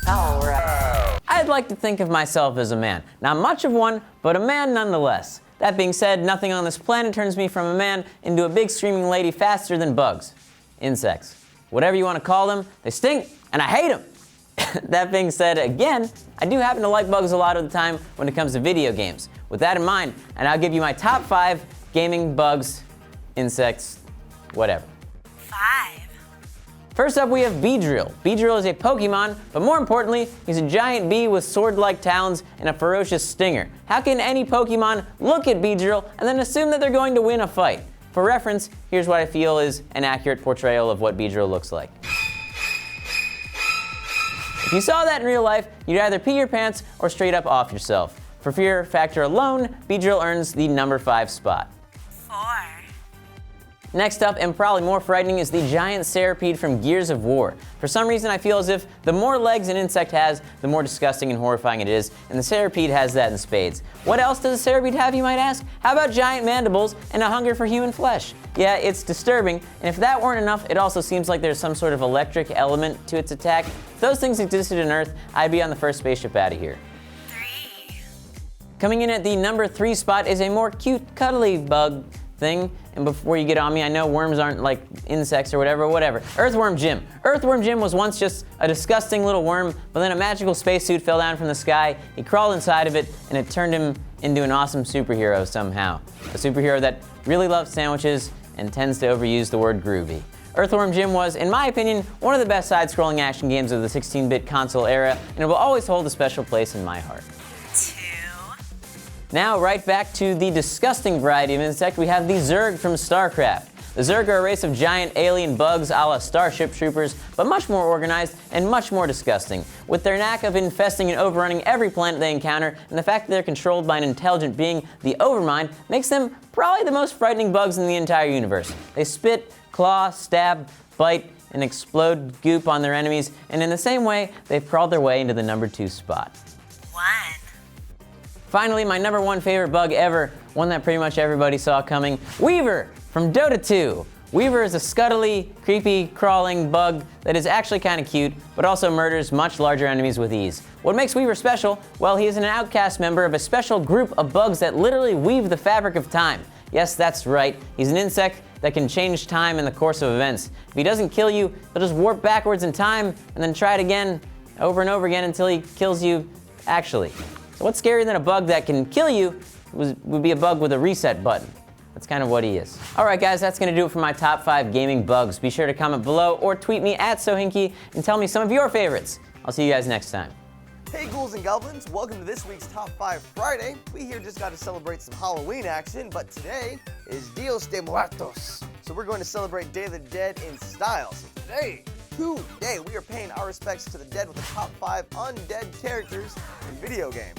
Alright. I'd like to think of myself as a man. Not much of one, but a man nonetheless. That being said, nothing on this planet turns me from a man into a big screaming lady faster than bugs. Insects. Whatever you want to call them, they stink, and I hate them. That being said, again, I do happen to like bugs a lot of the time when it comes to video games. With that in mind, and I'll give you my top 5 gaming bugs, insects, whatever. 5. First up, we have Beedrill. Beedrill is a Pokemon, but more importantly, he's a giant bee with sword-like talons and a ferocious stinger. How can any Pokemon look at Beedrill and then assume that they're going to win a fight? For reference, here's what I feel is an accurate portrayal of what Beedrill looks like. If you saw that in real life, you'd either pee your pants or straight up off yourself. For fear factor alone, Beedrill earns the number 5 spot. 4. Next up, and probably more frightening, is the giant Sarapeed from Gears of War. For some reason, I feel as if the more legs an insect has, the more disgusting and horrifying it is, and the Sarapeed has that in spades. What else does a Sarapeed have, you might ask? How about giant mandibles and a hunger for human flesh? Yeah, it's disturbing, and if that weren't enough, it also seems like there's some sort of electric element to its attack. If those things existed on Earth, I'd be on the first spaceship out of here. 3. Coming in at the number 3 spot is a more cute, cuddly bug thing. And before you get on me, I know worms aren't like insects or whatever. Earthworm Jim. Earthworm Jim was once just a disgusting little worm, but then a magical spacesuit fell down from the sky, he crawled inside of it, and it turned him into an awesome superhero somehow. A superhero that really loves sandwiches and tends to overuse the word groovy. Earthworm Jim was, in my opinion, one of the best side-scrolling action games of the 16-bit console era, and it will always hold a special place in my heart. 2. Now, right back to the disgusting variety of insect, we have the Zerg from StarCraft. The Zerg are a race of giant alien bugs a la Starship Troopers, but much more organized and much more disgusting. With their knack of infesting and overrunning every planet they encounter, and the fact that they're controlled by an intelligent being, the Overmind, makes them probably the most frightening bugs in the entire universe. They spit, claw, stab, bite, and explode goop on their enemies, and in the same way, they've crawled their way into the number 2 spot. 1. Finally, my number 1 favorite bug ever, one that pretty much everybody saw coming, Weaver from Dota 2. Weaver is a scuttly, creepy, crawling bug that is actually kind of cute, but also murders much larger enemies with ease. What makes Weaver special? Well, he is an outcast member of a special group of bugs that literally weave the fabric of time. Yes, that's right, he's an insect that can change time in the course of events. If he doesn't kill you, he'll just warp backwards in time and then try it again, over and over again until he kills you actually. So what's scarier than a bug that can kill you would be a bug with a reset button. That's kind of what he is. Alright guys, that's going to do it for my top 5 gaming bugs. Be sure to comment below or tweet me at Sohinki and tell me some of your favorites. I'll see you guys next time. Hey ghouls and goblins, welcome to this week's Top 5 Friday. We here just got to celebrate some Halloween action, but today is Dios de Muertos. So we're going to celebrate Day of the Dead in style. So today we are paying our respects to the dead with the top 5 undead characters in video games.